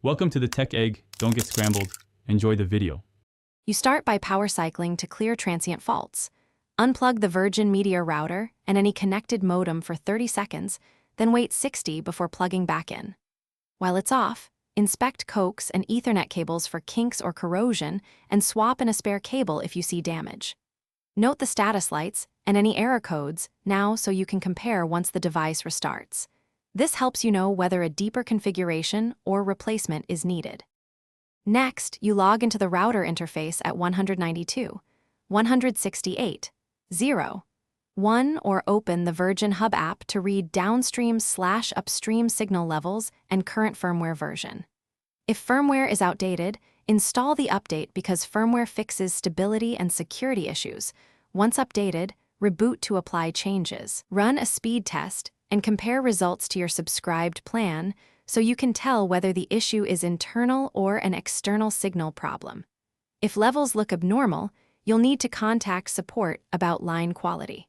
Welcome to the Tech Egg. Don't get scrambled. Enjoy the video. You start by power cycling to clear transient faults. Unplug the Virgin Media router and any connected modem for 30 seconds, then wait 60 before plugging back in. While it's off, inspect coax and Ethernet cables for kinks or corrosion and swap in a spare cable if you see damage. Note the status lights and any error codes now so you can compare once the device restarts. This helps you know whether a deeper configuration or replacement is needed. Next, you log into the router interface at 192, 168, 0, 1 or open the Virgin Hub app to read downstream/upstream signal levels and current firmware version. If firmware is outdated, install the update because firmware fixes stability and security issues. Once updated, reboot to apply changes. Run a speed test and compare results to your subscribed plan so you can tell whether the issue is internal or an external signal problem. If levels look abnormal, you'll need to contact support about line quality.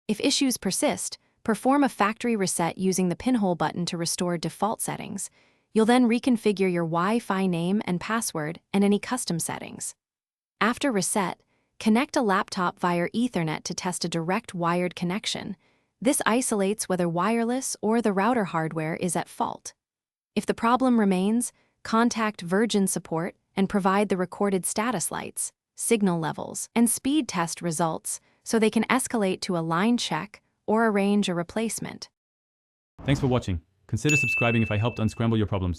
If issues persist, perform a factory reset using the pinhole button to restore default settings. You'll then reconfigure your Wi-Fi name and password and any custom settings. After reset, connect a laptop via Ethernet to test a direct wired connection. This isolates whether wireless or the router hardware is at fault. If the problem remains, contact Virgin support and provide the recorded status lights, signal levels, and speed test results so they can escalate to a line check or arrange a replacement. Thanks for watching. Consider subscribing if I helped unscramble your problems.